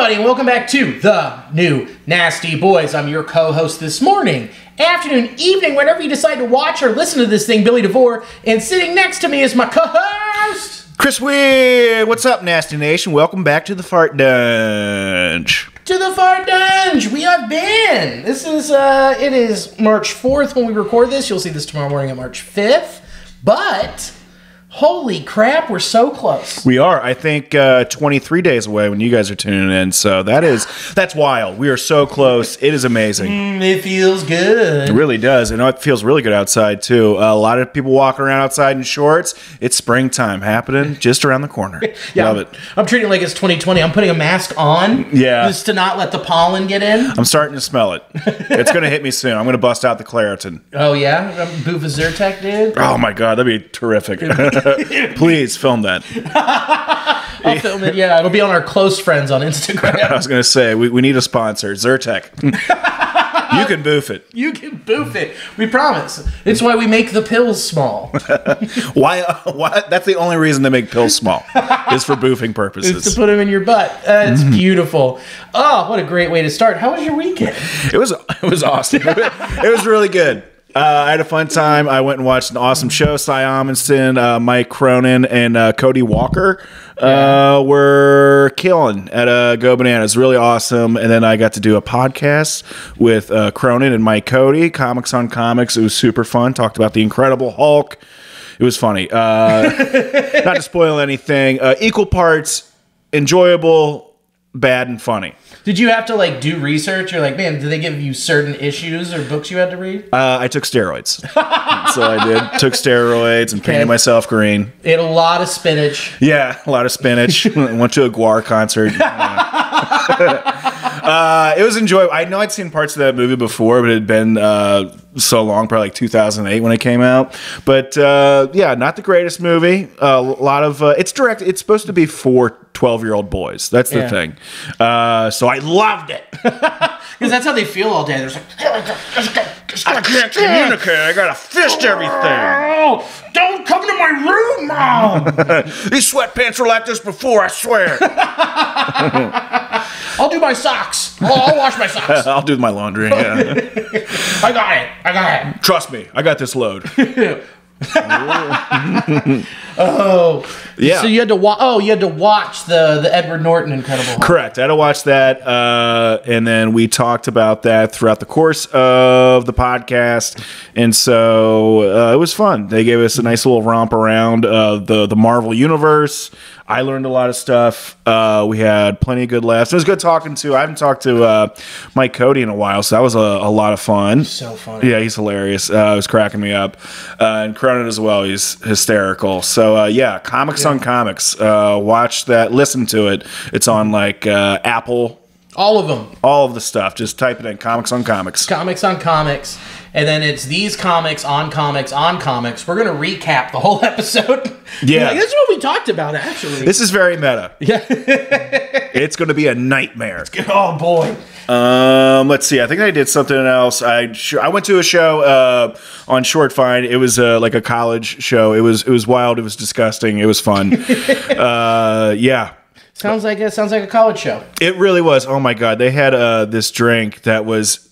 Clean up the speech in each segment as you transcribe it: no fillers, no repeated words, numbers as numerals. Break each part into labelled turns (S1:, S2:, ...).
S1: everybody, and welcome back to The New Nasty Boys. I'm your co-host this morning, afternoon, evening, whenever you decide to watch or listen to this thing, Billy DeVore. And sitting next to me is my co-host,
S2: Chris Weir. What's up, Nasty Nation? Welcome back to the Fart Dunge.
S1: To the Fart Dunge, we have been. This is, it is March 4th when we record this. You'll see this tomorrow morning at March 5th. But, holy crap, we're so close.
S2: We are, I think, 23 days away when you guys are tuning in. So that's wild. We are so close. It is amazing.
S1: It feels good.
S2: It really does. And it feels really good outside, too. A lot of people walking around outside in shorts. It's springtime happening just around the corner.
S1: Yeah,
S2: Love it.
S1: I'm treating it like it's 2020. I'm putting a mask on just to not let the pollen get in.
S2: I'm starting to smell it. It's going to hit me soon. I'm going to bust out the Claritin.
S1: Oh, yeah? Boofa Zyrtec, dude?
S2: Oh, my God. That'd be terrific. Please film that.
S1: I'll film it, yeah. It'll be on our close friends on Instagram.
S2: I was going to say, we need a sponsor. Zyrtec. You can boof it.
S1: You can boof it. We promise. It's why we make the pills small.
S2: Why? That's the only reason they make pills small, is for boofing purposes.
S1: It's to put them in your butt. It's beautiful. Oh, what a great way to start. How was your weekend?
S2: It was awesome. It was really good. I had a fun time. I went and watched an awesome show. Cy Amundsen, Mike Cronin, and Cody Walker were killing at Go Bananas. Really awesome. And then I got to do a podcast with Cronin and Mike Cody, Comics on Comics. It was super fun. Talked about the Incredible Hulk. It was funny. Not to spoil anything. Equal parts enjoyable, bad, and funny.
S1: Did you have to do research? You're like, man, did they give you certain issues or books you had to read?
S2: I took steroids. So I did. Took steroids and painted myself green.
S1: Ate a lot of spinach.
S2: Yeah, a lot of spinach. Went to a Guar concert. It was enjoyable. I know I'd seen parts of that movie before, but it had been so long, probably 2008 when it came out. But yeah, not the greatest movie. A lot of it's direct. It's supposed to be for 12-year-old boys. That's the thing. So I loved it.
S1: Because that's how they feel all day. They're just like,
S2: I can't communicate. I gotta fist everything.
S1: Oh, don't come to my room, Mom.
S2: These sweatpants were like this before, I swear.
S1: I'll do my socks. I'll wash my socks.
S2: I'll do my laundry. Yeah.
S1: I got it.
S2: Trust me, I got this load.
S1: Oh,
S2: yeah.
S1: So you had to watch the Edward Norton Incredible Hulk.
S2: Correct. I had to watch that, and then we talked about that throughout the course of the podcast, and so it was fun. They gave us a nice little romp around the Marvel universe. I learned a lot of stuff. We had plenty of good laughs. It was good talking to. I haven't talked to Mike Cody in a while, so that was a lot of fun.
S1: So funny.
S2: Yeah, he's hilarious. It was cracking me up. And Cronin as well. He's hysterical. So yeah, Comics on Comics. Watch that. Listen to it. It's on Apple.
S1: All of them.
S2: All of the stuff. Just type it in. Comics on Comics.
S1: Comics on Comics. And then it's these comics on comics on comics. We're going to recap the whole episode.
S2: Yeah.
S1: This is what we talked about, actually.
S2: This is very meta.
S1: Yeah.
S2: It's going to be a nightmare.
S1: Oh, boy.
S2: Let's see. I think I did something else. I went to a show on Short Find. It was like a college show. It was wild. It was disgusting. It was fun. Yeah.
S1: Sounds like a college show.
S2: It really was. Oh my God. They had this drink that was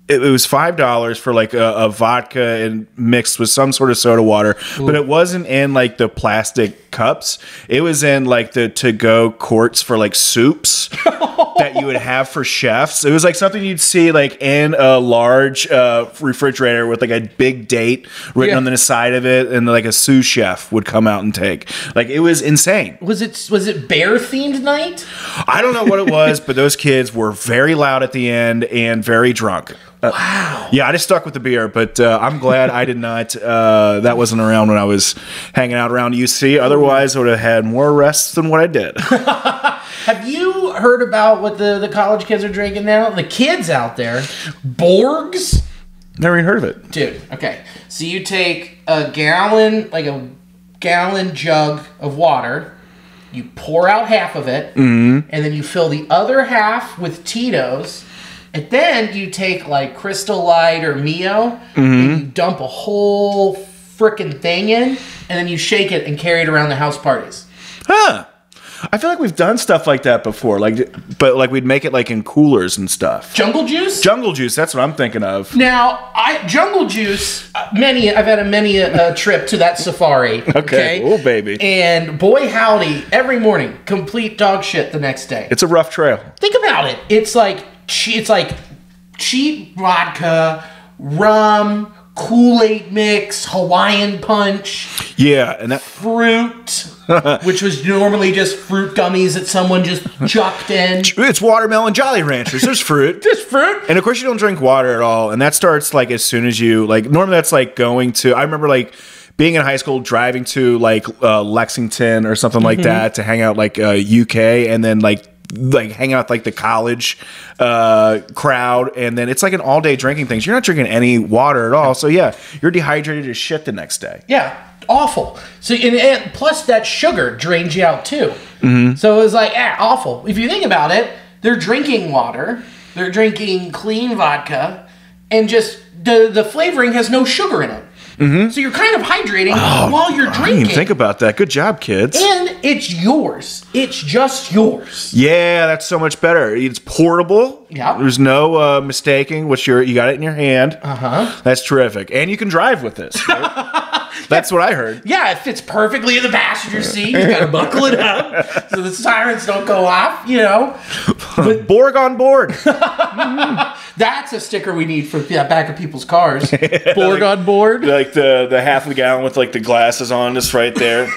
S2: it was $5 for a vodka and mixed with some sort of soda water. Ooh. But it wasn't in the plastic cups. It was in the to-go quarts for soups that you would have for chefs. It was something you'd see in a large refrigerator with a big date written on the side of it, and a sous chef would come out and take. It was insane.
S1: Was it bear themed night?
S2: I don't know what it was, but those kids were very loud at the end and very drunk.
S1: Wow.
S2: Yeah, I just stuck with the beer, but I'm glad I did not. That wasn't around when I was hanging out around UC. Otherwise, I would have had more arrests than what I did.
S1: Have you heard about what the college kids are drinking now? The kids out there, Borgs.
S2: Never even heard of it.
S1: Dude, okay. So you take a gallon jug of water, you pour out half of it, and then you fill the other half with Tito's. And then you take Crystal Light or Mio, and you dump a whole frickin' thing in, and then you shake it and carry it around the house parties.
S2: Huh. I feel like we've done stuff like that before, but like we'd make it like in coolers and stuff.
S1: Jungle Juice?
S2: Jungle Juice, that's what I'm thinking of.
S1: Now, Jungle Juice, I've had many a trip to that safari.
S2: Okay. Oh, baby.
S1: And boy howdy, every morning, complete dog shit the next day.
S2: It's a rough trail.
S1: Think about it. It's like cheap vodka, rum, Kool-Aid mix, Hawaiian punch.
S2: Yeah, and that
S1: fruit, which was normally just fruit gummies that someone just chucked in.
S2: It's watermelon Jolly Ranchers. There's fruit.
S1: There's fruit.
S2: And of course you don't drink water at all. And that starts like as soon as you like normally that's like going to I remember like being in high school, driving to like Lexington or something like that to hang out like UK and then like hang out with like the college crowd, and then it's like an all day drinking thing. You're not drinking any water at all, so yeah, you're dehydrated as shit the next day.
S1: Yeah, awful. So and plus that sugar drains you out too. So it was like awful. If you think about it, they're drinking water, they're drinking clean vodka, and just the flavoring has no sugar in it. So you're kind of hydrating while you're drinking.
S2: I didn't even think about that. Good job, kids.
S1: And it's yours. It's just yours.
S2: Yeah, that's so much better. It's portable.
S1: Yeah.
S2: There's no mistaking what you got it in your hand. That's terrific. And you can drive with this. Right? That's what I heard.
S1: Yeah, it fits perfectly in the passenger seat. You got to buckle it up so the sirens don't go off, you know.
S2: But Borg on board.
S1: That's a sticker we need for back of people's cars. Borg on board.
S2: Like the half a gallon with like the glasses on just right there.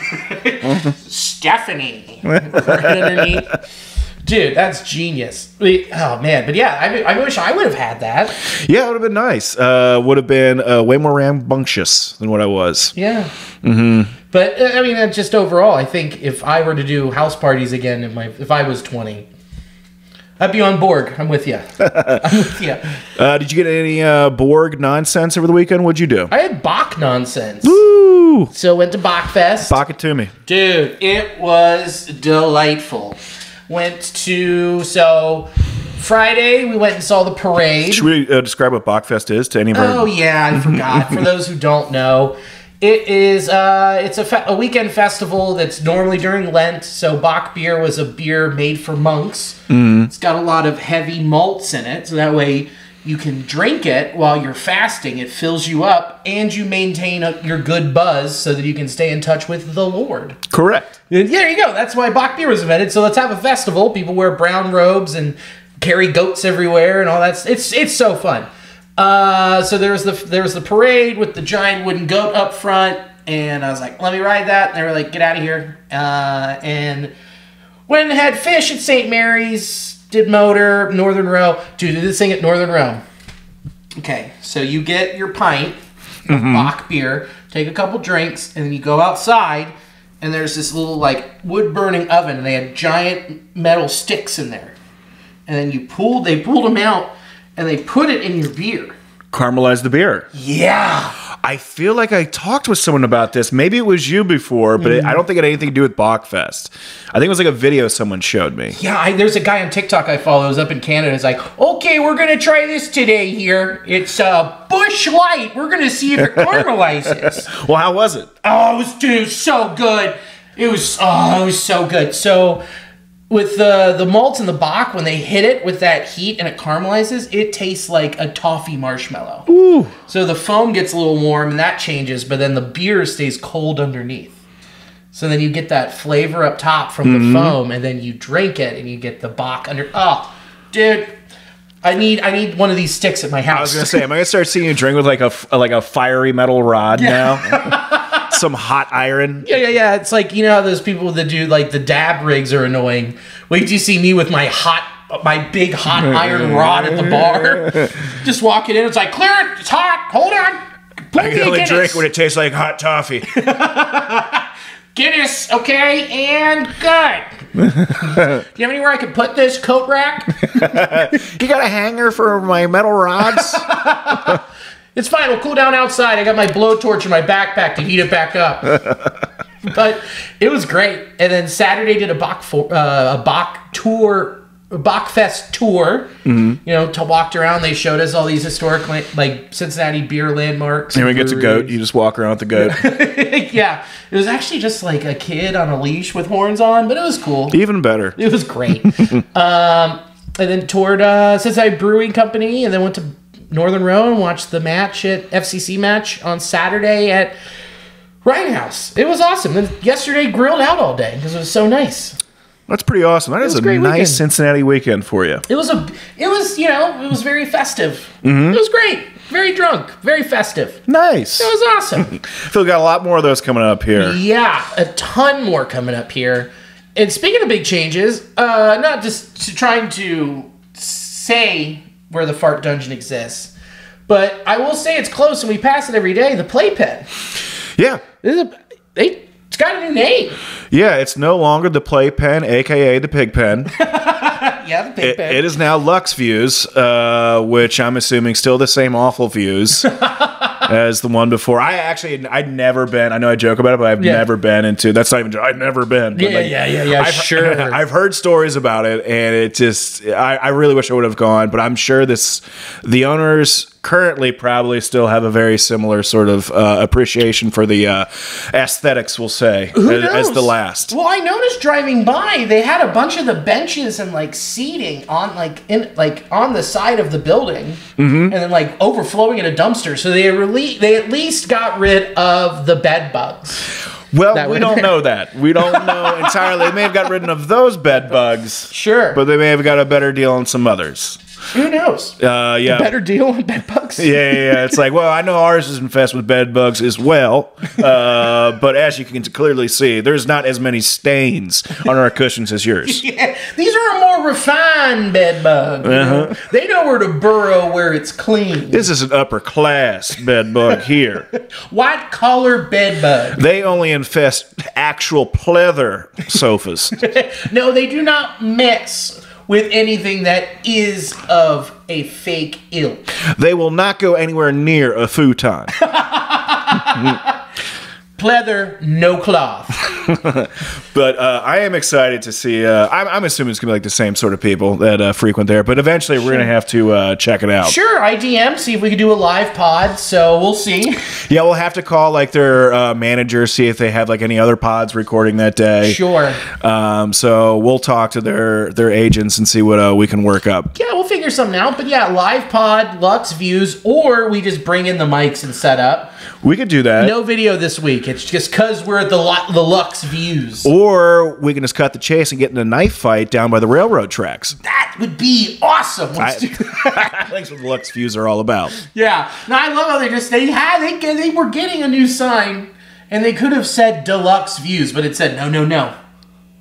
S1: Stephanie. Right underneath. Dude, that's genius. Oh, man. But yeah, I wish I would have had that.
S2: Yeah, it would have been nice. Would have been way more rambunctious than what I was.
S1: Yeah. But, I mean, just overall, I think if I were to do house parties again, if I was 20, I'd be on Borg. I'm with you. I'm with you.
S2: Did you get any Borg nonsense over the weekend? What'd you do?
S1: I had Bach nonsense.
S2: Woo!
S1: So went to Bachfest.
S2: Bach it to me.
S1: Dude, it was delightful. Friday, we went and saw the parade.
S2: Should we describe what Bachfest is to anybody?
S1: Oh, yeah, I forgot. For those who don't know, it is it's a weekend festival that's normally during Lent. So Bach beer was a beer made for monks. It's got a lot of heavy malts in it, so that way you can drink it while you're fasting. It fills you up, and you maintain your good buzz so that you can stay in touch with the Lord.
S2: Correct.
S1: Yeah, there you go. That's why Bach beer was invented. So let's have a festival. People wear brown robes and carry goats everywhere and all that. It's so fun. So there was the parade with the giant wooden goat up front, and I was like, let me ride that. And they were like, get out of here. And went and had fish at St. Mary's. Did motor, Northern Row. Dude, did this thing at Northern Row. Okay, so you get your pint of Bach beer, take a couple drinks, and then you go outside, and there's this little, like, wood-burning oven, and they had giant metal sticks in there. And then they pulled them out, and they put it in your beer.
S2: Caramelize the beer.
S1: Yeah.
S2: I feel like I talked with someone about this. Maybe it was you before, but I don't think it had anything to do with Bachfest. I think it was like a video someone showed me.
S1: Yeah, there's a guy on TikTok I follow who's up in Canada. He's like, okay, we're going to try this today here. It's Busch Light. We're going to see if it caramelizes.
S2: Well, how was it?
S1: Oh, it was so good. It was so good. So with the malts and the Bach, when they hit it with that heat and it caramelizes, it tastes like a toffee marshmallow.
S2: Ooh.
S1: So the foam gets a little warm and that changes, but then the beer stays cold underneath. So then you get that flavor up top from the foam, and then you drink it and you get the Bach under. Oh, dude. I need one of these sticks at my house.
S2: I was gonna say, am I gonna start seeing you drink with like a fiery metal rod now? Some hot iron.
S1: Yeah. It's like, you know how those people that do like the dab rigs are annoying. Wait till you see me with my big hot iron rod at the bar. Just walking in, it's like, clear it, it's hot, hold on.
S2: I can only drink when it tastes like hot toffee.
S1: Guinness, okay, and good. Do you have anywhere I can put this coat rack?
S2: You got a hanger for my metal rods?
S1: It's fine, we'll cool down outside. I got my blowtorch in my backpack to heat it back up. But it was great. And then Saturday did a Bach tour Bachfest tour. You know, to walked around. They showed us all these historic like Cincinnati beer landmarks.
S2: And we get to goat. You just walk around with the goat.
S1: Yeah, it was actually just like a kid on a leash with horns on, but it was cool.
S2: Even better.
S1: It was great. And then toured Cincinnati Brewing Company, and then went to Northern Row and watched the match at FCC match on Saturday at Ryan House. It was awesome. Then yesterday grilled out all day because it was so nice.
S2: That's pretty awesome. That is a nice
S1: weekend.
S2: Cincinnati weekend for you.
S1: It was very festive. It was great. Very drunk. Very festive.
S2: Nice.
S1: It was awesome.
S2: Phil, got a lot more of those coming up here.
S1: Yeah, a ton more coming up here. And speaking of big changes, not just trying to say where the fart dungeon exists, but I will say it's close and we pass it every day. The Playpen.
S2: Yeah.
S1: It's got a new name.
S2: Yeah, it's no longer the Playpen, a.k.a. the Pigpen.
S1: Yeah, the Pigpen.
S2: It is now Lux Views, which I'm assuming still the same awful views as the one before. I'd never been, I know I joke about it, but I've never been into, that's not even, I've never been. But
S1: Sure.
S2: I've heard stories about it, and it just, I really wish I would have gone, but I'm sure the owners currently probably still have a very similar sort of appreciation for the aesthetics, we'll say, as the last.
S1: Well, I noticed driving by, they had a bunch of the benches and like seating on on the side of the building, and then like overflowing in a dumpster. So they at least got rid of the bed bugs.
S2: Well, we don't know that. We don't know entirely. They may have got rid of those bed bugs.
S1: Sure.
S2: But they may have got a better deal on some others.
S1: Who knows?
S2: Yeah.
S1: A better deal on bed bugs?
S2: Yeah. It's like, well, I know ours is infested with bed bugs as well. But as you can clearly see, there's not as many stains on our cushions as yours.
S1: Yeah, these are a more refined bed bug. You know? They know where to burrow where it's clean.
S2: This is an upper class bed bug here.
S1: White collar bed bug.
S2: They only infest actual pleather sofas.
S1: No, they do not mess with anything that is of a fake ilk.
S2: They will not go anywhere near a futon.
S1: Pleather, no cloth.
S2: But I am excited to see. I'm assuming it's going to be like the same sort of people that frequent there. But eventually, we're going to have to check it out.
S1: Sure, IDM, see if we can do a live pod. So we'll see.
S2: Yeah, we'll have to call like their manager, see if they have like any other pods recording that day.
S1: Sure.
S2: So we'll talk to their agents and see what we can work up.
S1: Yeah, we'll figure something out. But yeah, live pod, Lux Views, or we just bring in the mics and set up.
S2: We could do that.
S1: No video this week. It's just because we're at the Lux Views.
S2: Or we can just cut the chase and get in a knife fight down by the railroad tracks.
S1: That would be awesome. Let's do that.
S2: That's what the Lux Views are all about.
S1: Yeah. No, I love how they were getting a new sign, and they could have said Deluxe Views, but it said no.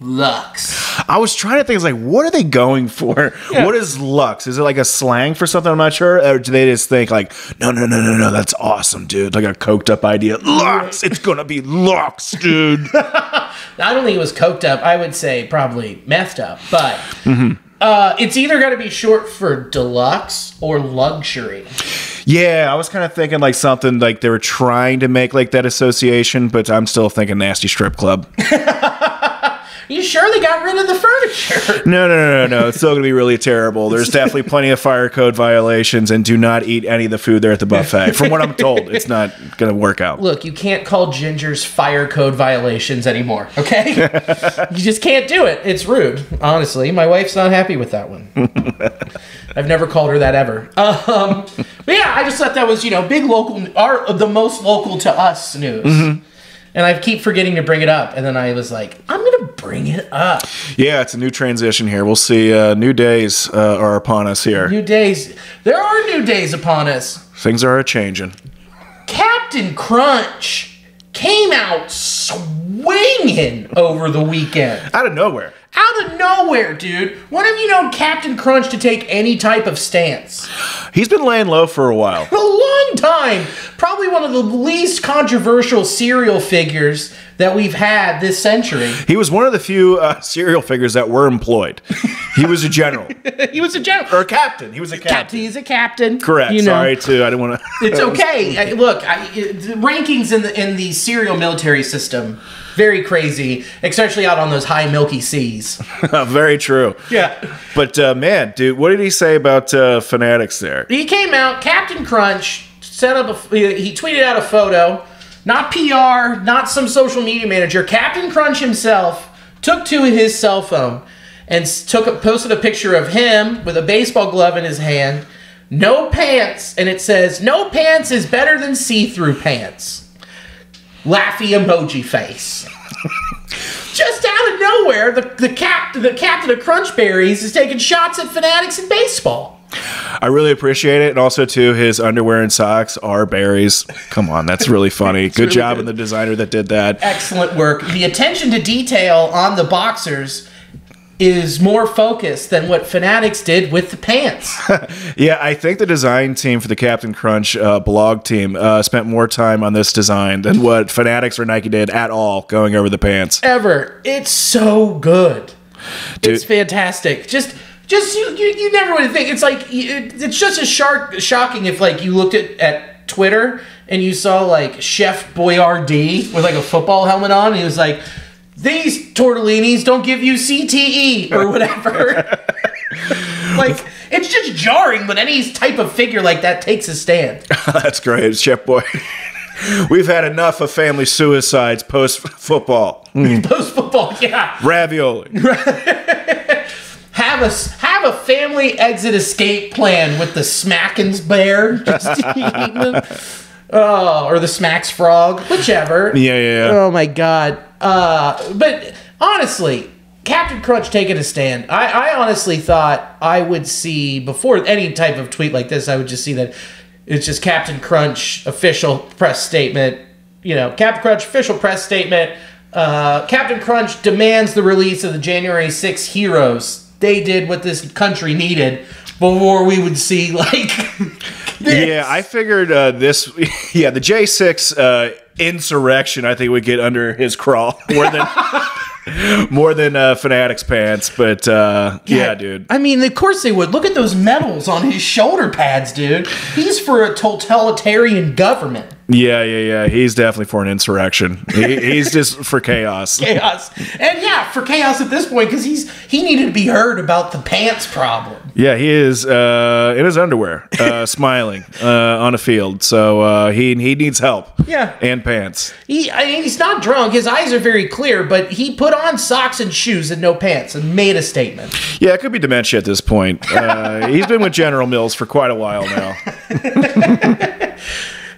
S1: Lux.
S2: I was trying to think, it's like, what are they going for? Yeah. What is Lux? Is it like a slang for something? I'm not sure. Or do they just think like, no, that's awesome, dude. Like a coked up idea. Lux! It's gonna be Lux, dude.
S1: I don't think it was coked up. I would say probably methed up. But it's either got to be short for deluxe or luxury.
S2: Yeah, I was kind of thinking like something like they were trying to make like that association, but I'm still thinking nasty strip club.
S1: You sure they got rid of the furniture?
S2: No. It's still going to be really terrible. There's definitely plenty of fire code violations, and do not eat any of the food there at the buffet. From what I'm told, it's not going to work out.
S1: Look, you can't call Ginger's fire code violations anymore, okay? You just can't do it. It's rude, honestly. My wife's not happy with that one. I've never called her that ever. But yeah, I just thought that was, big local, the most local to us news. Mm-hmm. And I keep forgetting to bring it up. And then I was like, I'm going to bring it up.
S2: Yeah, it's a new transition here. We'll see. New days are upon us here.
S1: New days. There are new days upon us.
S2: Things are a-changing.
S1: Captain Crunch came out swinging over the weekend.
S2: Out of nowhere.
S1: Out of nowhere, dude. When have you known Captain Crunch to take any type of stance?
S2: He's been laying low for a while.
S1: A long time. Probably one of the least controversial serial figures that we've had this century.
S2: He was one of the few serial figures that were employed. He was a general.
S1: He was a general.
S2: Or a captain. He was a captain.
S1: He's a captain.
S2: Correct.
S1: You know.
S2: Sorry, too. I didn't want to...
S1: It's okay. Look, the rankings in the serial military system, very crazy, especially out on those high milky seas.
S2: Very true.
S1: Yeah.
S2: But, man, dude, what did he say about Fanatics there?
S1: He came out, Captain Crunch, he tweeted out a photo, not PR, not some social media manager. Captain Crunch himself took to his cell phone and posted a picture of him with a baseball glove in his hand, no pants, and it says, "No pants is better than see-through pants." Laughy emoji face. Just out of nowhere, the captain of Crunchberries is taking shots at Fanatics in baseball.
S2: I really appreciate it. And also, too, his underwear and socks are berries. Come on, that's really funny. Good
S1: really
S2: job
S1: good.
S2: on the designer that did that.
S1: Excellent work. The attention to detail on the boxers is more focused than what Fanatics did with the pants.
S2: Yeah, I think the design team for the Captain Crunch blog team spent more time on this design than what Fanatics or Nike did at all going over the pants.
S1: Ever. It's so good.
S2: Dude.
S1: It's fantastic. Just you never would think. It's like, it's just as shocking if like you looked at Twitter and you saw like Chef Boyardee with like a football helmet on and he was like, "These tortellinis don't give you CTE," or whatever. Like, it's just jarring when any type of figure like that takes a stand.
S2: That's great, Chef Boy. We've had enough of family suicides post-football.
S1: Post-football, yeah.
S2: Ravioli.
S1: Have a family exit escape plan with the Smackins bear. Just eating them. Oh, or the Smacks frog, whichever.
S2: Yeah.
S1: Oh my god. But honestly, Captain Crunch taking a stand. I honestly thought I would see, before any type of tweet like this, I would just see that it's just Captain Crunch official press statement. You know, Captain Crunch official press statement. Captain Crunch demands the release of the January 6th heroes. They did what this country needed before we would see, like... this.
S2: Yeah, I figured this... Yeah, the J6 insurrection, I think, would get under his crawl more than Fanatics pants. But, yeah, dude.
S1: I mean, of course they would. Look at those medals on his shoulder pads, dude. He's for a totalitarian government.
S2: Yeah. He's definitely for an insurrection. He's just for chaos.
S1: Chaos. And yeah, for chaos at this point, because he needed to be heard about the pants problem.
S2: Yeah, he is in his underwear, smiling on a field. So he needs help.
S1: Yeah.
S2: And pants.
S1: He's not drunk. His eyes are very clear, but he put on socks and shoes and no pants and made a statement.
S2: Yeah, it could be dementia at this point. He's been with General Mills for quite a while now.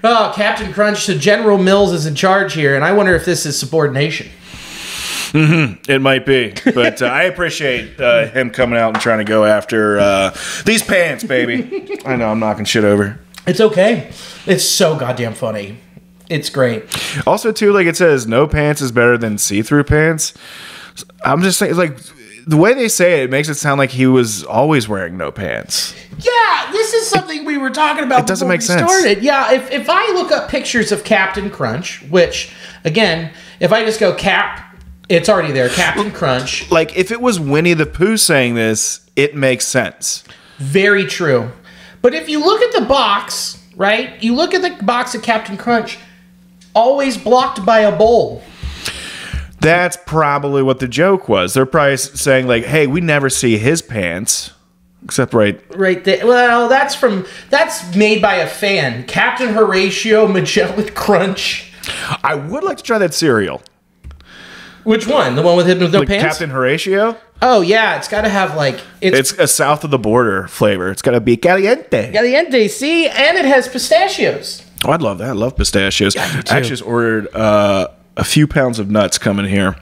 S1: Oh, Captain Crunch, so General Mills is in charge here, and I wonder if this is subordination.
S2: It might be, but I appreciate him coming out and trying to go after these pants, baby. I know I'm knocking shit over.
S1: It's okay. It's so goddamn funny. It's great.
S2: Also, too, like it says, no pants is better than see-through pants. I'm just saying, like, the way they say it makes it sound like he was always wearing no pants.
S1: Yeah, this is something we were talking about.
S2: It doesn't
S1: before
S2: make sense.
S1: Started. Yeah, if I look up pictures of Captain Crunch, which again, if I just go it's already there. Captain Crunch.
S2: Like if it was Winnie the Pooh saying this, it makes sense.
S1: Very true. But if you look at the box, right? You look at the box of Captain Crunch, always blocked by a bowl.
S2: That's probably what the joke was. They're probably saying like, "Hey, we never see his pants." Except right
S1: there. Well, that's made by a fan. Captain Horatio Magellan Crunch.
S2: I would like to try that cereal.
S1: Which one? The one with him with no pants?
S2: Captain Horatio?
S1: Oh yeah, it's got to have like
S2: it's a south of the border flavor. It's got to be caliente.
S1: Caliente, see, and it has pistachios.
S2: Oh, I'd love that. I love pistachios.
S1: Yeah, me too.
S2: I actually just ordered a few pounds of nuts coming here.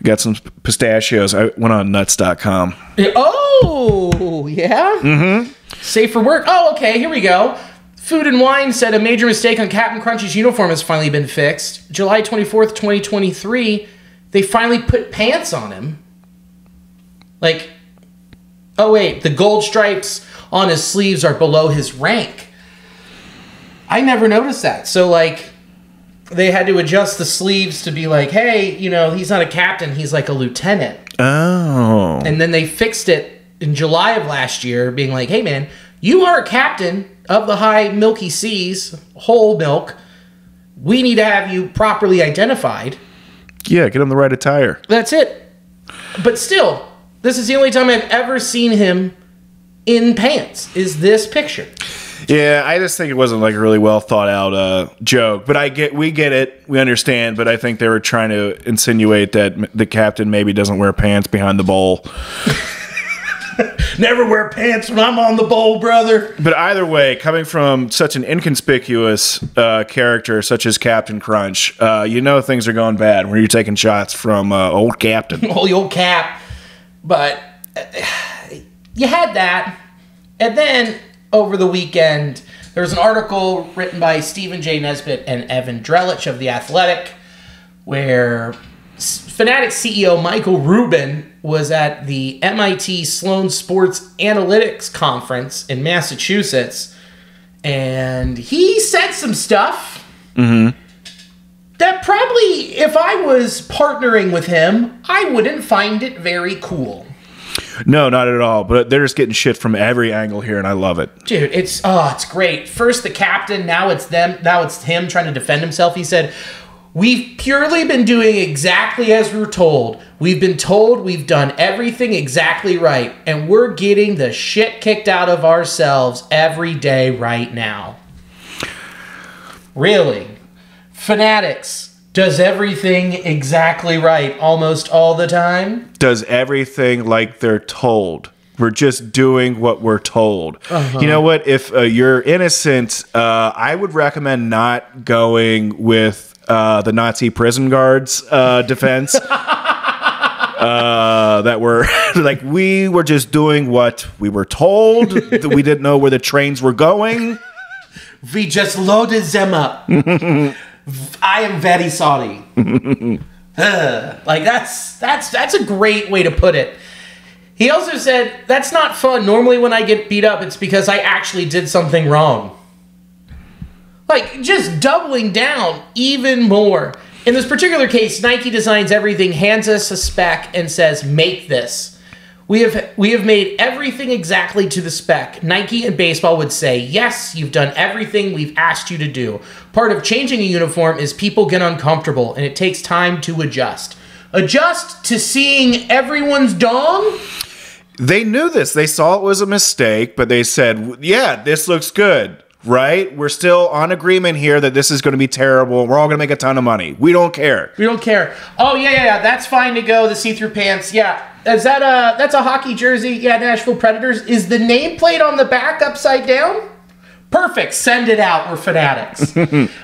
S2: Got some pistachios. I went on nuts.com.
S1: Oh, yeah? Mm-hmm. Safe for work. Oh, okay, here we go. Food and Wine said a major mistake on Captain Crunch's uniform has finally been fixed. July 24th, 2023, they finally put pants on him. Like, oh wait, the gold stripes on his sleeves are below his rank. I never noticed that. So, like, they had to adjust the sleeves to be like, hey, you know, he's not a captain, he's like a lieutenant.
S2: Oh.
S1: And then they fixed it in July of last year, being like, hey, man, you are a captain of the high milky seas, whole milk. We need to have you properly identified.
S2: Yeah, get him the right attire.
S1: That's it. But still, this is the only time I've ever seen him in pants, is this picture.
S2: Yeah, I just think it wasn't like a really well thought out joke. But we get it, we understand. But I think they were trying to insinuate that the captain maybe doesn't wear pants behind the bowl.
S1: Never wear pants when I'm on the bowl, brother.
S2: But either way, coming from such an inconspicuous character such as Captain Crunch, you know things are going bad when you're taking shots from old Captain.
S1: Old Cap. But you had that. And then over the weekend, there was an article written by Stephen J. Nesbitt and Evan Drellich of The Athletic, where Fanatics CEO Michael Rubin was at the MIT Sloan Sports Analytics Conference in Massachusetts, and he said some stuff that probably, if I was partnering with him, I wouldn't find it very cool.
S2: No, not at all. But they're just getting shit from every angle here, and I love it.
S1: Dude, it's great. First the captain, now it's them, now it's him trying to defend himself. He said, we've purely been doing exactly as we were told. We've been told we've done everything exactly right, and we're getting the shit kicked out of ourselves every day right now. Really? Fanatics does everything exactly right almost all the time?
S2: Does everything like they're told. We're just doing what we're told. You know what? If you're innocent, I would recommend not going with the Nazi prison guards defense. That were like, we were just doing what we were told. We didn't know where the trains were going.
S1: We just loaded them up. I am very sorry. Like that's a great way to put it. He also said, that's not fun. Normally when I get beat up, it's because I actually did something wrong. Like, just doubling down even more. In this particular case, Nike designs everything, hands us a spec, and says, make this. We have made everything exactly to the spec. Nike and baseball would say, yes, you've done everything we've asked you to do. Part of changing a uniform is people get uncomfortable, and it takes time to adjust. Adjust to seeing everyone's dong?
S2: They knew this. They saw it was a mistake, but they said, yeah, this looks good, right? We're still on agreement here that this is going to be terrible. We're all going to make a ton of money. We don't care.
S1: We don't care. Oh, yeah. That's fine to go. The see-through pants. Yeah. Is that that's a hockey jersey? Yeah, Nashville Predators. Is the nameplate on the back upside down? Perfect. Send it out. We're Fanatics.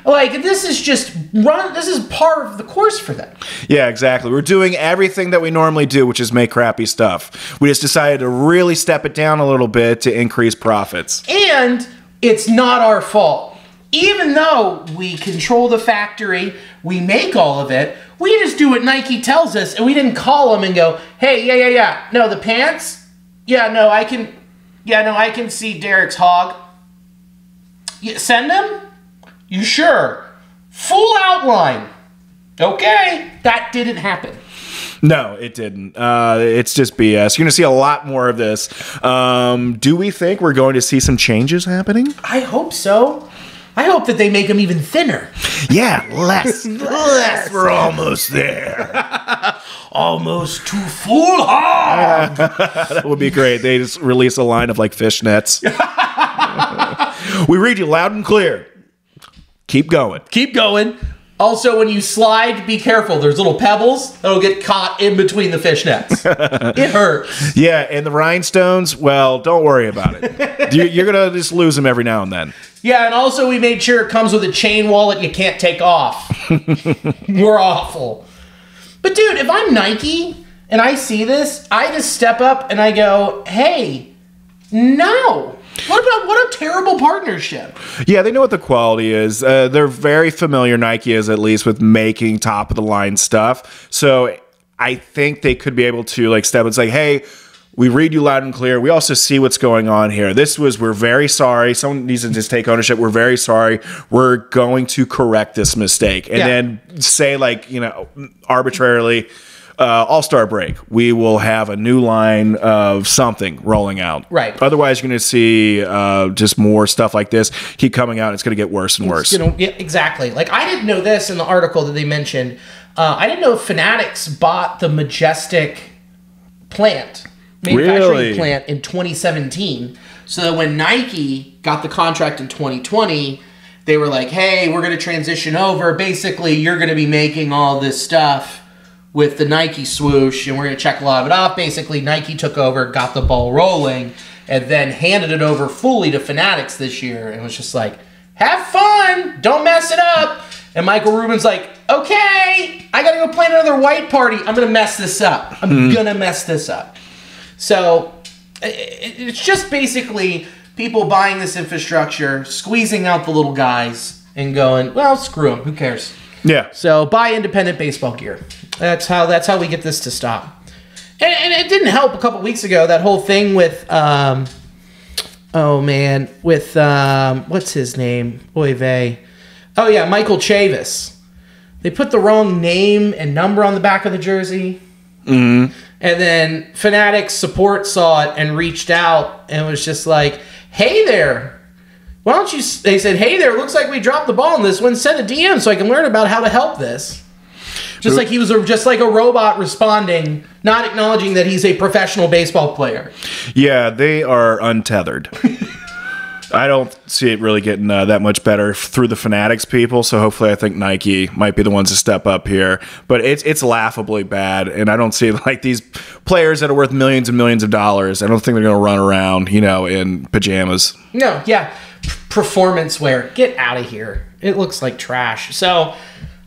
S1: Like, this is just this is part of the course for them.
S2: Yeah, exactly. We're doing everything that we normally do, which is make crappy stuff. We just decided to really step it down a little bit to increase profits.
S1: And it's not our fault. Even though we control the factory, we make all of it, we just do what Nike tells us, and we didn't call them and go, hey, yeah. No, the pants? Yeah, no, I can see Derek's hog. Send them? You sure? Full outline. Okay. That didn't happen.
S2: No, it didn't. It's just BS. You're going to see a lot more of this. Do we think we're going to see some changes happening?
S1: I hope so. I hope that they make them even thinner.
S2: Yeah, less. Less. We're almost there.
S1: Almost to full hog.
S2: That would be great. They just release a line of like fishnets. We read you loud and clear. Keep going.
S1: Keep going. Also, when you slide, be careful. There's little pebbles that'll get caught in between the fishnets. It hurts.
S2: Yeah, and the rhinestones, well, don't worry about it. You're going to just lose them every now and then.
S1: Yeah, and also we made sure it comes with a chain wallet you can't take off. We're awful. But dude, if I'm Nike and I see this, I just step up and I go, hey, no. What a terrible partnership.
S2: Yeah, they know what the quality is. They're very familiar, Nike is at least, with making top of the line stuff. So I think they could be able to like step and say, hey, we read you loud and clear. We also see what's going on here. We're very sorry. Someone needs to just take ownership. We're very sorry. We're going to correct this mistake. And then say like, arbitrarily, All-Star break, we will have a new line of something rolling out.
S1: Right.
S2: Otherwise, you're going to see just more stuff like this keep coming out. It's going to get worse and worse.
S1: Yeah, exactly. Like, I didn't know this in the article that they mentioned. I didn't know Fanatics bought the Majestic manufacturing plant in 2017. So that when Nike got the contract in 2020, they were like, hey, we're going to transition over. Basically, you're going to be making all this stuff with the Nike swoosh, and we're going to check a lot of it off. Basically, Nike took over, got the ball rolling, and then handed it over fully to Fanatics this year. And was just like, have fun. Don't mess it up. And Michael Rubin's like, okay, I got to go plan another white party. I'm going to mess this up. I'm going to mess this up. So it's just basically people buying this infrastructure, squeezing out the little guys, and going, well, screw them. Who cares?
S2: Yeah.
S1: So buy independent baseball gear. That's how we get this to stop. And it didn't help a couple weeks ago, that whole thing with, what's his name? Oy vey. Oh, yeah, Michael Chavis. They put the wrong name and number on the back of the jersey.
S2: Mm-hmm.
S1: And then Fanatics support saw it and reached out and was just like, hey there. Why don't you... They said, hey there, looks like we dropped the ball on this one. Send a DM so I can learn about how to help this. Just like he was just like a robot responding, not acknowledging that he's a professional baseball player.
S2: Yeah, they are untethered. I don't see it really getting that much better through the Fanatics people, so hopefully I think Nike might be the ones to step up here. But it's laughably bad, and I don't see like these players that are worth millions and millions of dollars, I don't think they're going to run around, in pajamas.
S1: No, yeah. Performance wear. Get out of here. It looks like trash. So,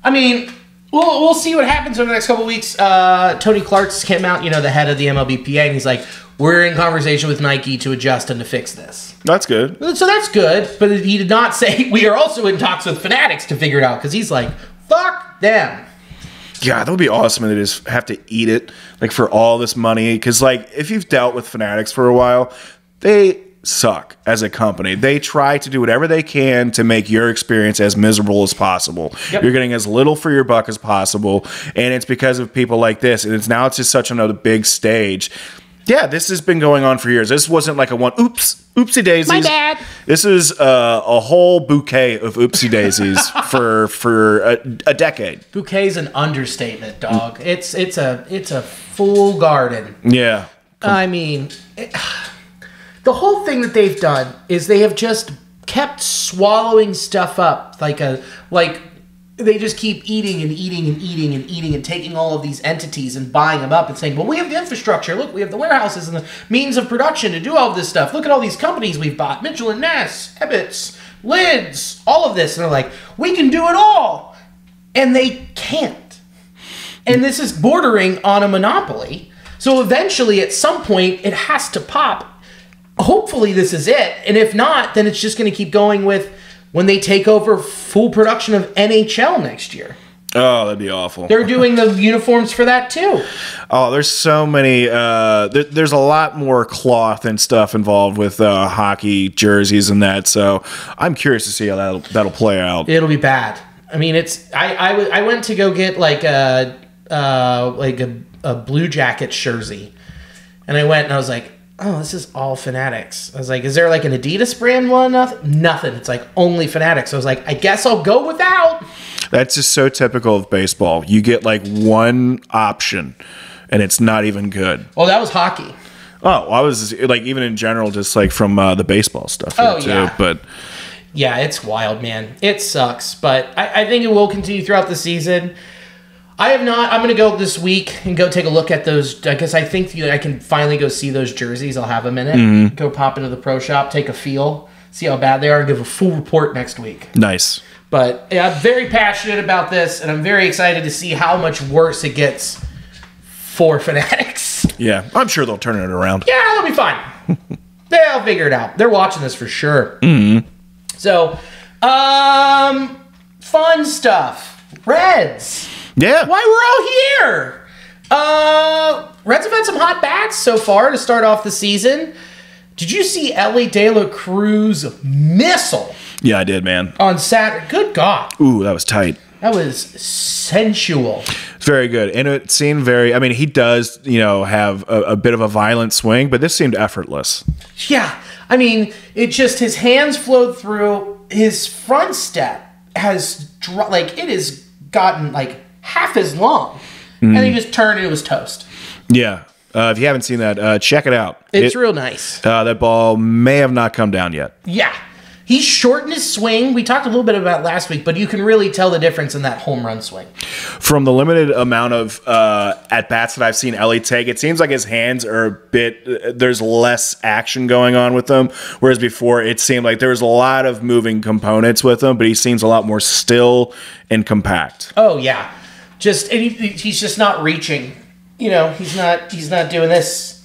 S1: I mean... We'll see what happens over the next couple of weeks. Tony Clark's came out, the head of the MLBPA, and he's like, we're in conversation with Nike to adjust and to fix this.
S2: That's good.
S1: So that's good, but he did not say, we are also in talks with Fanatics to figure it out, because he's like, fuck them.
S2: Yeah, that would be awesome, and they just have to eat it, for all this money. Because, if you've dealt with Fanatics for a while, they suck as a company. They try to do whatever they can to make your experience as miserable as possible. Yep. You're getting as little for your buck as possible, and it's because of people like this. And it's just such another big stage. Yeah, this has been going on for years. This wasn't like a oopsie daisies. My bad. This is a whole bouquet of oopsie daisies for a decade.
S1: Bouquet's an understatement, dog. It's a full garden.
S2: Yeah.
S1: I mean. The whole thing that they've done is they have just kept swallowing stuff up like they just keep eating and eating and eating and eating and taking all of these entities and buying them up and saying, well, we have the infrastructure. Look, we have the warehouses and the means of production to do all of this stuff. Look at all these companies we've bought. Mitchell & Ness, Ebbets, Lids, all of this. And they're like, we can do it all. And they can't. And this is bordering on a monopoly. So eventually, at some point, it has to pop. Hopefully this is it, and if not, then it's just going to keep going with when they take over full production of NHL next year.
S2: Oh, that'd be awful.
S1: They're doing the uniforms for that too.
S2: Oh, there's so many. There's a lot more cloth and stuff involved with hockey jerseys and that. So I'm curious to see how that'll play out.
S1: It'll be bad. I mean, I went to go get like a Blue Jackets jersey, and I went and I was like, oh, this is all Fanatics. I was like, is there like an Adidas brand one? Nothing. It's like only Fanatics. I was like, I guess I'll go without.
S2: That's just so typical of baseball. You get like one option, and it's not even good.
S1: Oh, that was hockey.
S2: Oh, I was like, even in general, just like from the baseball stuff. Too,
S1: yeah.
S2: But
S1: yeah, it's wild, man. It sucks, but I think it will continue throughout the season. I have not. I'm going to go this week and go take a look at those. Because I think I can finally go see those jerseys. I'll have a minute. Mm-hmm. Go pop into the pro shop, take a feel, see how bad they are, and give a full report next week.
S2: Nice.
S1: But yeah, I'm very passionate about this, and I'm very excited to see how much worse it gets for Fanatics.
S2: Yeah, I'm sure they'll turn it around.
S1: Yeah, they'll be fine. They'll figure it out. They're watching this for sure.
S2: Mm-hmm.
S1: So, fun stuff. Reds.
S2: Yeah.
S1: Why we're all here. Reds have had some hot bats so far to start off the season. Did you see Ellie De La Cruz missile?
S2: Yeah, I did, man.
S1: On Saturday. Good God.
S2: Ooh, that was tight.
S1: That was sensual.
S2: It's very good. And it seemed very, I mean, he does, have a bit of a violent swing, but this seemed effortless.
S1: Yeah. I mean, it just, his hands flowed through. His front step has, it has gotten half as long. And he just turned and it was toast.
S2: Yeah. If you haven't seen that, check it out.
S1: It's real nice.
S2: That ball may have not come down yet.
S1: Yeah. He shortened his swing. We talked a little bit about last week, but you can really tell the difference in that home run swing.
S2: From the limited amount of at-bats that I've seen Ellie take, it seems like his hands are a bit, there's less action going on with them, whereas before it seemed like there was a lot of moving components with him, but he seems a lot more still and compact.
S1: Oh, yeah. He's just not reaching. He's not doing this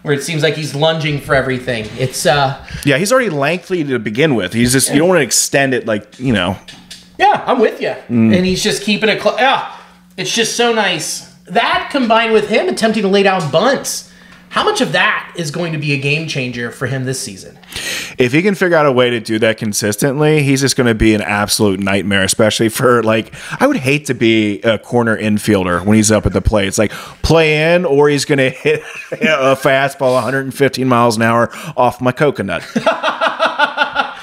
S1: where it seems like he's lunging for everything. It's
S2: yeah, he's already lengthy to begin with. He's just, you don't want to extend it
S1: Yeah, I'm with you. And he's just keeping it it's just so nice. That combined with him attempting to lay down bunts, how much of that is going to be a game changer for him this season?
S2: If he can figure out a way to do that consistently, he's just going to be an absolute nightmare, especially for, I would hate to be a corner infielder when he's up at the plate. It's like, play in, or he's going to hit a fastball 115 miles an hour off my coconut.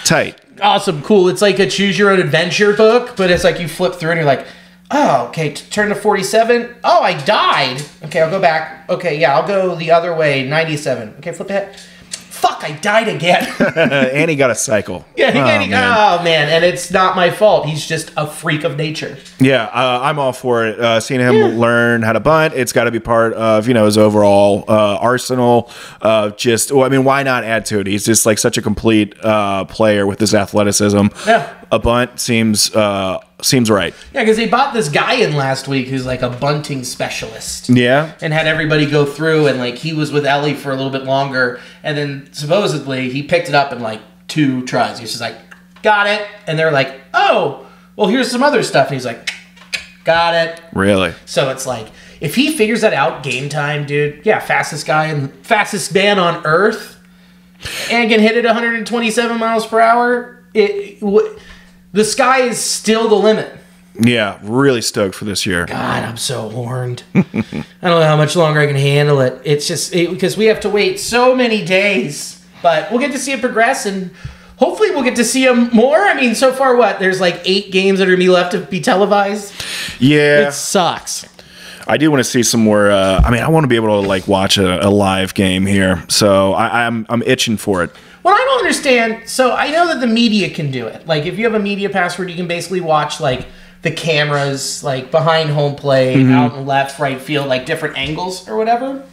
S2: Tight.
S1: Awesome, cool. It's like a choose your own adventure book, but it's like you flip through and you're like, oh, okay, turn to 47. Oh, I died. Okay, I'll go back. Okay, yeah, I'll go the other way, 97. Okay, flip ahead. Fuck, I died again.
S2: And he got a cycle.
S1: Yeah, man, and it's not my fault. He's just a freak of nature.
S2: Yeah, I'm all for it. Seeing him learn how to bunt, it's got to be part of his overall arsenal. Why not add to it? He's just such a complete player with his athleticism.
S1: Yeah,
S2: a bunt seems right.
S1: Yeah, because they bought this guy in last week who's a bunting specialist.
S2: Yeah,
S1: and had everybody go through, and he was with Ellie for a little bit longer, and then supposedly he picked it up in 2 tries. He's just got it, and they're like, oh, well, here's some other stuff, and he's like, got it.
S2: Really?
S1: So it's if he figures that out game time, dude, yeah, fastest guy and fastest man on earth, and can hit it 127 miles per hour, the sky is still the limit.
S2: Yeah, really stoked for this year.
S1: God, I'm so horned. I don't know how much longer I can handle it. It's just because we have to wait so many days. But we'll get to see it progress, and hopefully we'll get to see him more. I mean, so far, there's 8 games that are going to be left to be televised?
S2: Yeah.
S1: It sucks.
S2: I do want to see some more. I want to be able to watch a live game here. So I'm itching for it.
S1: What I don't understand, so I know that the media can do it. If you have a media password, you can basically watch the cameras behind home plate, out in left, right field, different angles or whatever.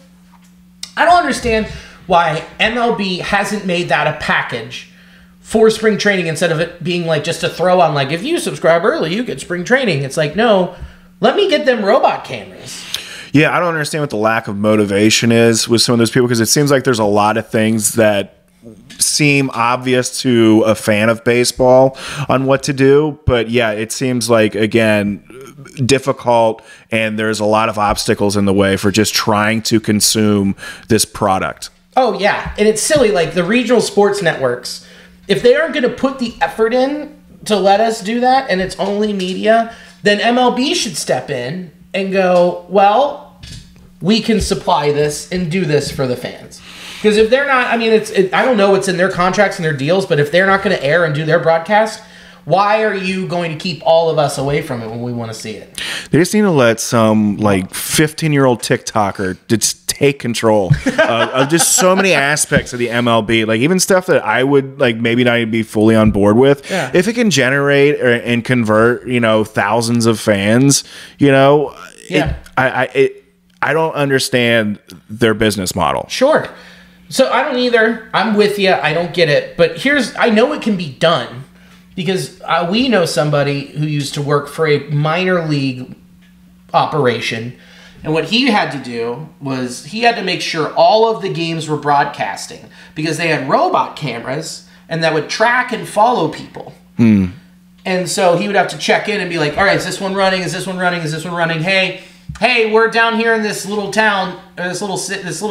S1: I don't understand why MLB hasn't made that a package for spring training instead of it being just a throw on, if you subscribe early, you get spring training. It's no, let me get them robot cameras.
S2: Yeah, I don't understand what the lack of motivation is with some of those people, because it seems like there's a lot of things that seem obvious to a fan of baseball on what to do, but yeah, it seems again, difficult, and there's a lot of obstacles in the way for just trying to consume this product.
S1: Oh yeah, and it's silly, the regional sports networks, if they aren't going to put the effort in to let us do that, and it's only media, then MLB should step in and go, well, we can supply this and do this for the fans. Because if they're not, I don't know what's in their contracts and their deals, but if they're not going to air and do their broadcast, why are you going to keep all of us away from it when we want to see it?
S2: They just need to let some 15-year-old TikToker just take control of just so many aspects of the MLB. Even stuff that I would maybe not be fully on board with.
S1: Yeah.
S2: If it can generate and convert, thousands of fans,
S1: Yeah.
S2: I don't understand their business model.
S1: Sure. So I don't either. I'm with you. I don't get it. But I know it can be done because we know somebody who used to work for a minor league operation. And what he had to do was he had to make sure all of the games were broadcasting because they had robot cameras and that would track and follow people. And so he would have to check in and be like, all right, is this one running? Is this one running? Is this one running? Hey, we're down here in this little town, or this little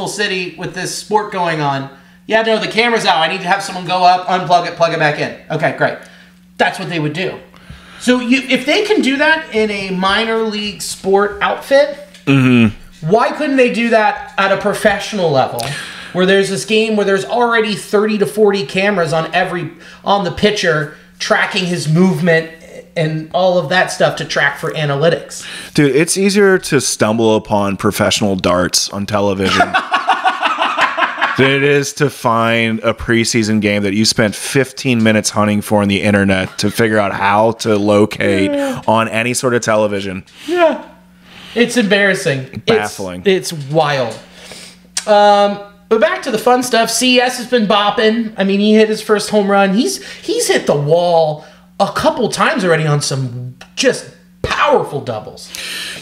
S1: city with this sport going on. Yeah, no, the camera's out. I need to have someone go up, unplug it, plug it back in. Okay, great. That's what they would do. So if they can do that in a minor league sport outfit, why couldn't they do that at a professional level? Where there's this game where there's already 30 to 40 cameras on the pitcher tracking his movement and all of that stuff to track for analytics.
S2: Dude, it's easier to stumble upon professional darts on television than it is to find a preseason game that you spent 15 minutes hunting for on the internet to figure out how to locate on any sort of television.
S1: Yeah. It's embarrassing.
S2: Baffling.
S1: It's wild. But back to the fun stuff. CES has been bopping. I mean, he hit his first home run. He's hit the wall a couple times already on some just powerful doubles.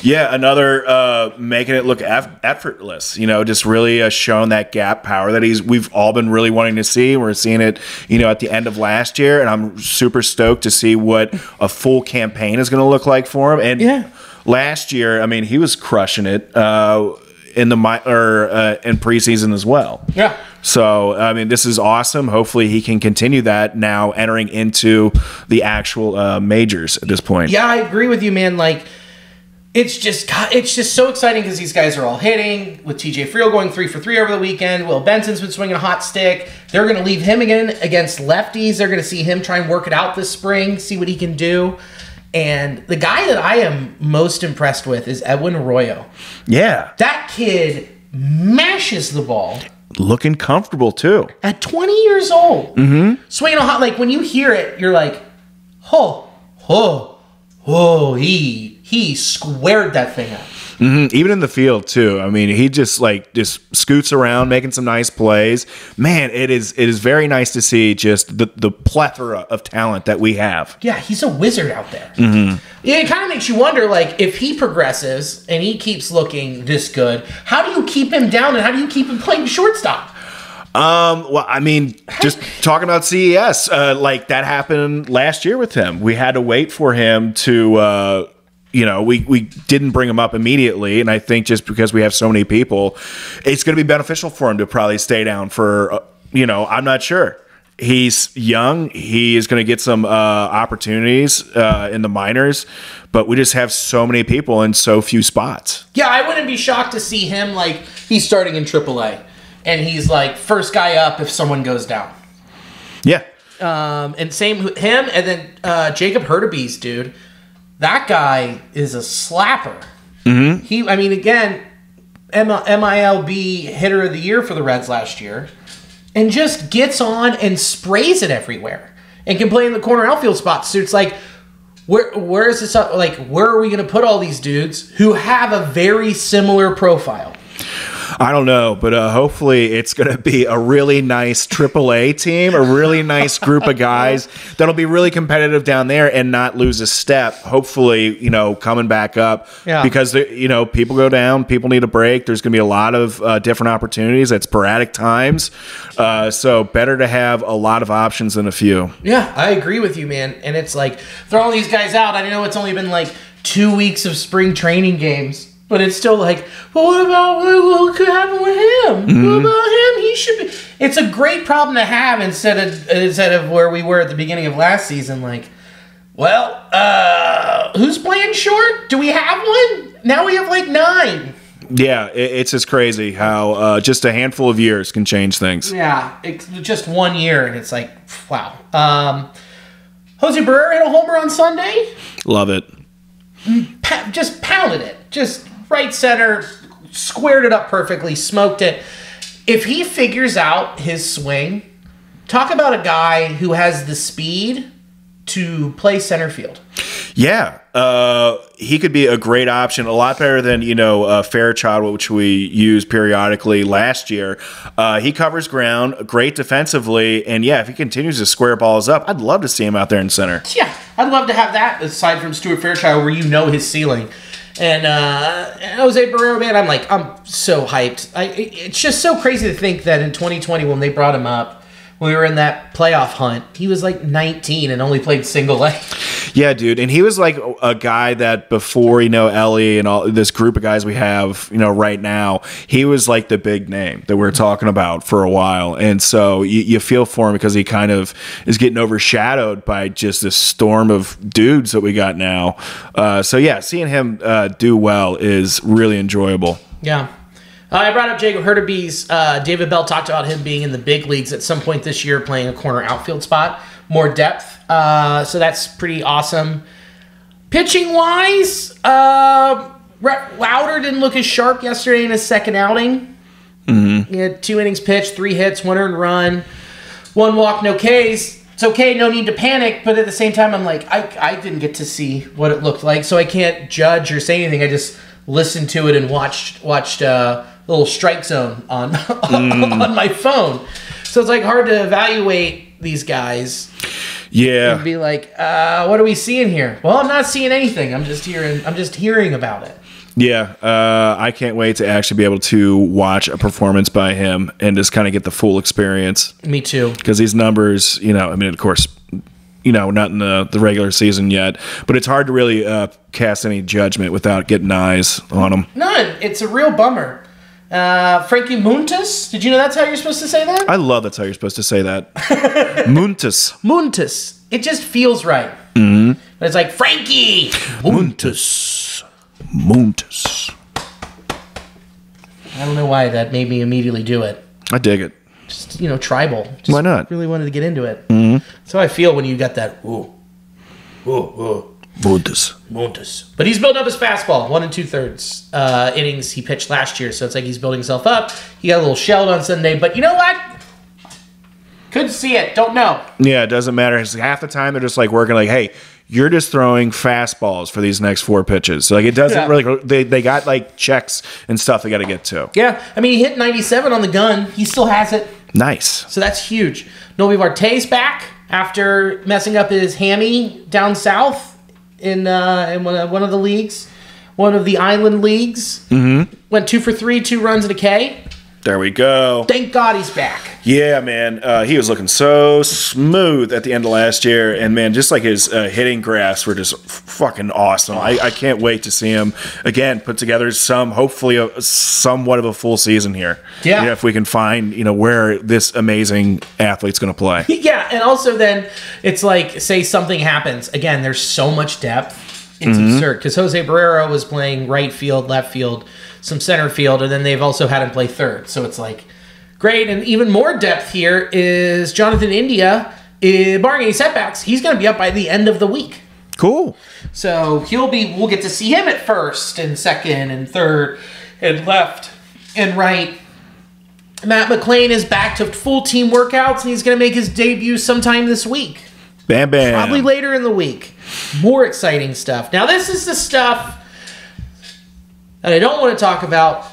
S2: Yeah, another making it look effortless. Just really showing that gap power that we've all been really wanting to see. We're seeing it, at the end of last year, and I'm super stoked to see what a full campaign is going to look like for him. And last year, I mean, he was crushing it in preseason as well. Yeah. So, I mean, this is awesome. Hopefully he can continue that now entering into the actual majors at this point.
S1: Yeah, I agree with you, man. Like, it's just so exciting because these guys are all hitting, with TJ Friel going 3 for 3 over the weekend. Will Benson's been swinging a hot stick. They're going to leave him again against lefties. They're going to see him try and work it out this spring, see what he can do. And the guy that I am most impressed with is Edwin Arroyo.
S2: Yeah.
S1: That kid mashes the ball.
S2: Looking comfortable, too.
S1: At 20 years old. Mm-hmm. Swinging a hot, like, when you hear it, you're like, he squared that thing up.
S2: Mm-hmm. Even in the field, too. I mean, he just scoots around, making some nice plays. Man, it is very nice to see just the plethora of talent that we have.
S1: Yeah, he's a wizard out there. Mm-hmm. It kind of makes you wonder, like, if he progresses and he keeps looking this good, how do you keep him down and how do you keep him playing shortstop?
S2: Well, I mean, just talking about CES, like that happened last year with him. We had to wait for him to... we didn't bring him up immediately, and I think just because we have so many people, it's going to be beneficial for him to probably stay down for, I'm not sure. He's young. He is going to get some opportunities in the minors, but we just have so many people in so few spots.
S1: Yeah, I wouldn't be shocked to see him, like, he's starting in AAA, and he's, like, first guy up if someone goes down.
S2: Yeah.
S1: And same with him, and then Jacob Hurtubise, dude. That guy is a slapper. Mm-hmm. I mean, again, MILB hitter of the year for the Reds last year, and just gets on and sprays it everywhere, and can play in the corner outfield spots. So it's like, where is this up? Like, where are we going to put all these dudes who have a very similar profile?
S2: I don't know, but hopefully it's going to be a really nice AAA team, a really nice group of guys that'll be really competitive down there and not lose a step. Hopefully, coming back up because, people go down, people need a break. There's going to be a lot of different opportunities at sporadic times. So better to have a lot of options than a few. Yeah,
S1: I agree with you, man. And it's like, throw all these guys out. I know it's only been like 2 weeks of spring training games. But it's still like, well, what could happen with him? Mm-hmm. What about him? He should be. It's a great problem to have instead of where we were at the beginning of last season. Like, well, who's playing short? Do we have one? Now we have like 9.
S2: Yeah, it's just crazy how just a handful of years can change things.
S1: Yeah, it's just 1 year, and it's like, wow. Jose Barrera hit a homer on Sunday.
S2: Love it.
S1: Just pounded it. Just right center, squared it up perfectly, smoked it. If he figures out his swing, talk about a guy who has the speed to play center field.
S2: Yeah, he could be a great option, a lot better than, Fairchild, which we used periodically last year. He covers ground, great defensively, and if he continues to square balls up, I'd love to see him out there in center.
S1: Yeah, I'd love to have that, aside from Stuart Fairchild, where his ceiling. And Jose Barrera, man, I'm so hyped. It's just so crazy to think that in 2020, when they brought him up, when we were in that playoff hunt, he was like 19 and only played single A.
S2: Yeah, dude. And he was like a guy that before, Ellie and all this group of guys we have, right now, he was like the big name that we're talking about for a while. And so you feel for him because he kind of is getting overshadowed by just this storm of dudes that we got now. So yeah, seeing him do well is really enjoyable.
S1: Yeah. I brought up Jacob Hurtubise. David Bell talked about him being in the big leagues at some point this year, playing a corner outfield spot, more depth. So that's pretty awesome. Pitching wise, Lauder didn't look as sharp yesterday in his second outing. Mm-hmm. He had 2 innings pitched, 3 hits, 1 earned run, 1 walk, no Ks. It's okay, no need to panic, but at the same time, I'm like, I didn't get to see what it looked like, so I can't judge or say anything. I just listened to it and watched little strike zone on on my phone. So it's like hard to evaluate these guys.
S2: Yeah.
S1: And be like, what are we seeing here? Well, I'm not seeing anything. I'm just hearing about it.
S2: Yeah. I can't wait to actually be able to watch a performance by him and just kind of get the full experience.
S1: Me too.
S2: Because these numbers, of course, not in the regular season yet, but it's hard to really cast any judgment without getting eyes on them.
S1: None. It's a real bummer. Frankie Montas. Did you know that's how you're supposed to say that?
S2: I love that's how you're supposed to say that. Montas. It just feels right. Mm-hmm. But it's like Frankie Montas. I don't know why that made me immediately do it. I dig it.
S1: Just tribal. Just
S2: why not?
S1: Really wanted to get into it. Mm-hmm. That's how I feel when you got that. Ooh. Montas. But he's building up his fastball. 1 2/3 innings he pitched last year, so it's like he's building himself up. He got a little shelled on Sunday, but you know what? Couldn't see it. Don't know.
S2: Yeah, it doesn't matter. It's half the time they're just like working like, hey, you're just throwing fastballs for these next 4 pitches. So like it doesn't really. They got like checks and stuff they got to get to.
S1: Yeah, I mean he hit 97 on the gun. He still has it.
S2: Nice.
S1: So that's huge. Novi Marte's back after messing up his hammy down south. In one of the leagues, one of the island leagues. Mm-hmm. Went 2 for 3, 2 runs and a K.
S2: There we go.
S1: Thank God he's back.
S2: Yeah, man. He was looking so smooth at the end of last year. And, man, just like his hitting graphs were just fucking awesome. I can't wait to see him, again, put together hopefully somewhat of a full season here.
S1: Yeah.
S2: If we can find, where this amazing athlete's going to play.
S1: Yeah, and also then it's like, say something happens. Again, there's so much depth. It's absurd. Because Jose Barrero was playing right field, left field, some center field, and then they've also had him play third. So it's like, great. And even more depth here is Jonathan India. Barring any setbacks, he's going to be up by the end of the week.
S2: Cool.
S1: So we'll get to see him at first and second and third and left and right. Matt McLean is back to full team workouts, and he's going to make his debut sometime this week.
S2: Bam, bam.
S1: Probably later in the week. More exciting stuff. Now, this is the stuff that I don't want to talk about.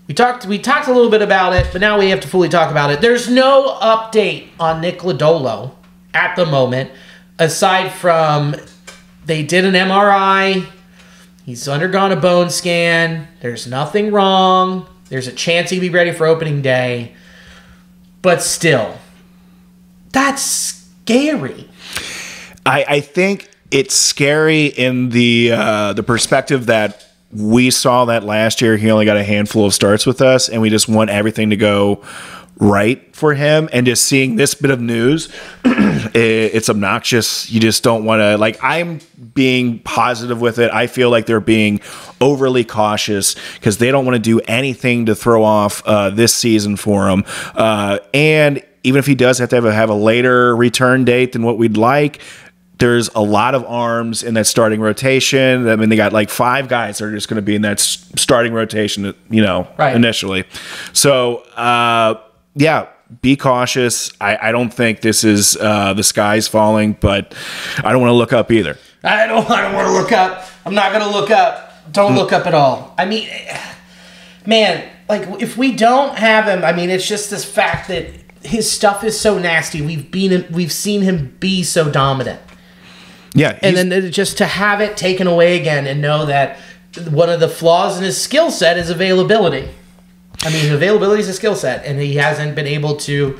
S1: We talked a little bit about it, but now we have to fully talk about it. There's no update on Nick Lodolo at the moment, aside from they did an MRI. He's undergone a bone scan. There's nothing wrong. There's a chance he'll be ready for opening day. But still, that's scary.
S2: I think it's scary in the perspective that we saw that last year. He only got a handful of starts with us, and we just want everything to go right for him. And just seeing this bit of news, it's obnoxious. You just don't want to, like, I'm being positive with it. I feel like they're being overly cautious because they don't want to do anything to throw off this season for him. And even if he does have to have a later return date than what we'd like, there's a lot of arms in that starting rotation. I mean, they got like 5 guys that are just going to be in that starting rotation, initially. So, yeah, be cautious. I don't think this is the sky's falling, but I don't want to look up either.
S1: I don't want to look up. I'm not going to look up. Don't look up at all. I mean, man, like if we don't have him, I mean, it's just this fact that his stuff is so nasty. We've seen him be so dominant.
S2: Yeah,
S1: and then just to have it taken away again and know that one of the flaws in his skill set is availability. I mean, availability is a skill set, and he hasn't been able to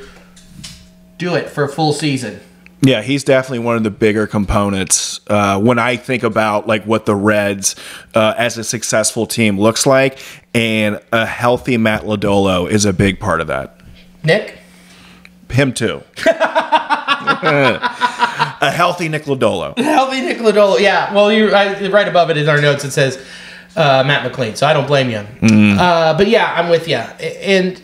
S1: do it for a full season.
S2: Yeah, he's definitely one of the bigger components when I think about like what the Reds as a successful team looks like, and a healthy Matt Lodolo is a big part of that.
S1: Nick?
S2: Him too. A healthy Nick Lodolo.
S1: Healthy Nick Lodolo. Yeah. Well, right above it in our notes it says Matt McLean, so I don't blame you. But yeah, I'm with you. And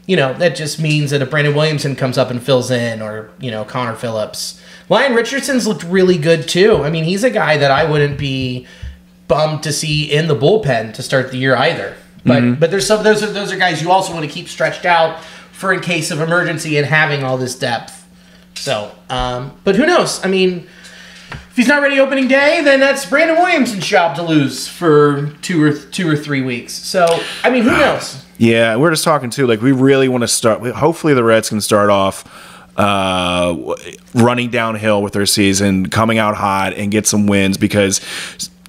S1: that just means that if Brandon Williamson comes up and fills in, or Connor Phillips, Lyon Richardson's looked really good too. I mean, he's a guy that I wouldn't be bummed to see in the bullpen to start the year either. But there's those are guys you also want to keep stretched out for in case of emergency and having all this depth. So, but who knows? I mean, if he's not ready opening day, then that's Brandon Williamson's job to lose for two or 3 weeks. So, I mean, who knows?
S2: Yeah, we're just talking too. Like, we really want to start. Hopefully, the Reds can start off running downhill with their season, coming out hot, and get some wins, because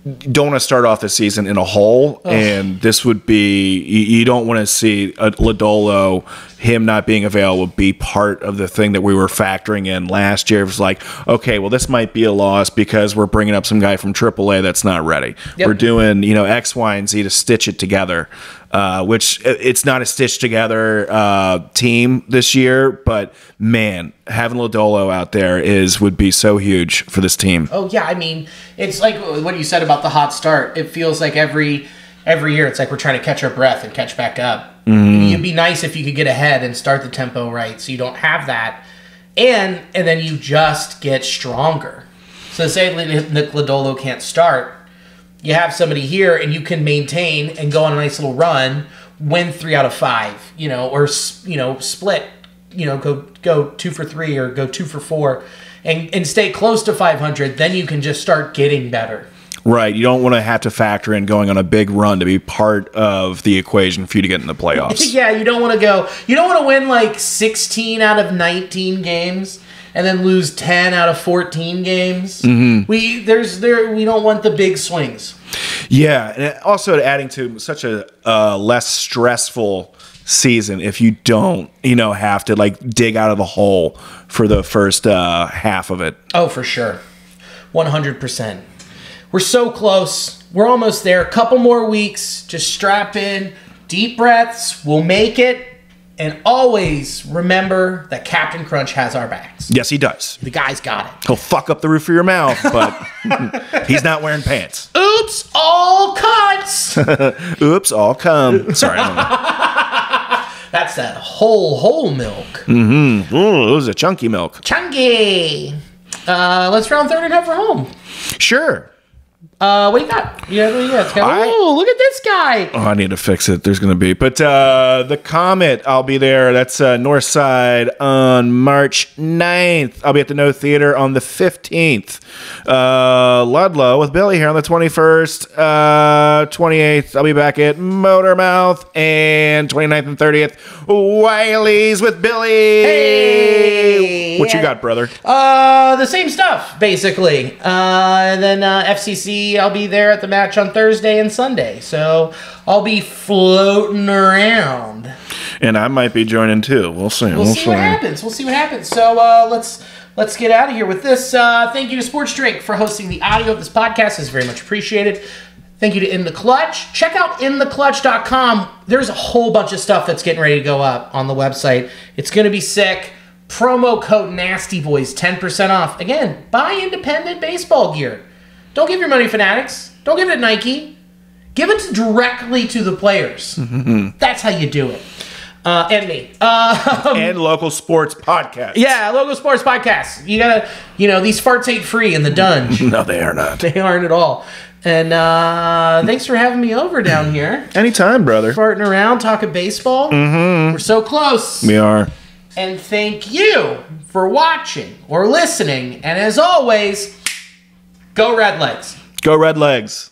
S2: you don't want to start off the season in a hole. And this would be, you don't want to see Lodolo, him not being available, be part of the thing that we were factoring in last year. It was like, okay, well, this might be a loss because we're bringing up some guy from AAA that's not ready. Yep. We're doing X, Y, and Z to stitch it together, which it's not a stitched together team this year, but man, having Lodolo out there would be so huge for this team.
S1: Oh yeah, I mean, it's like what you said about the hot start. It feels like every year it's like we're trying to catch our breath and catch back up. It'd be nice if you could get ahead and start the tempo right, so you don't have that, and then you just get stronger. So say Nick Lodolo can't start, you have somebody here and you can maintain and go on a nice little run, win 3 out of 5, or split, go 2 for 3 or go 2 for 4, and stay close to 500. Then you can just start getting better.
S2: Right. You don't want to have to factor in going on a big run to be part of the equation for you to get in the playoffs.
S1: Yeah, you don't want to win like 16 out of 19 games and then lose 10 out of 14 games. Mm-hmm. We don't want the big swings.
S2: Yeah, and also adding to such a less stressful season if you don't, have to like dig out of the hole for the first half of it.
S1: Oh, for sure. 100%. We're so close. We're almost there. A couple more weeks. Just strap in. Deep breaths. We'll make it. And always remember that Captain Crunch has our backs.
S2: Yes, he does.
S1: The guy's got it.
S2: He'll fuck up the roof of your mouth, but he's not wearing pants.
S1: Oops, all cuts.
S2: Oops, all cum. Sorry.
S1: That's that whole milk.
S2: Mm-hmm. Ooh, it was a chunky milk.
S1: Chunky. Let's round third and head for home.
S2: Sure.
S1: What do you got? Oh, look at this guy.
S2: Oh, I need to fix it. There's going to be. But the Comet, I'll be there. That's North Side on March 9th. I'll be at the No Theater on the 15th. Ludlow with Billy here on the 21st. 28th, I'll be back at Motormouth. And 29th and 30th, Wiley's with Billy.
S1: Hey!
S2: What you got, brother?
S1: The same stuff, basically. And then FCC, I'll be there at the match on Thursday and Sunday. So I'll be floating around.
S2: And I might be joining too. We'll see.
S1: We'll see what happens. So let's get out of here with this. Thank you to Sports Drink for hosting the audio of this podcast. It's very much appreciated. Thank you to In the Clutch. Check out intheclutch.com. There's a whole bunch of stuff that's getting ready to go up on the website. It's going to be sick. Promo code Nasty Boys, 10% off. Again, buy independent baseball gear. Don't give your money to Fanatics. Don't give it to Nike. Give it directly to the players. Mm-hmm. That's how you do it. And me.
S2: And Local Sports Podcast.
S1: Yeah, Local Sports Podcast. You gotta, these farts ain't free in the dunge.
S2: No, they are not.
S1: They aren't at all. And thanks for having me over down here.
S2: Anytime, brother.
S1: Farting around, talking baseball.
S2: Mm-hmm.
S1: We're so close.
S2: We are.
S1: And thank you for watching or listening. And as always, go Red Legs.
S2: Go Red Legs.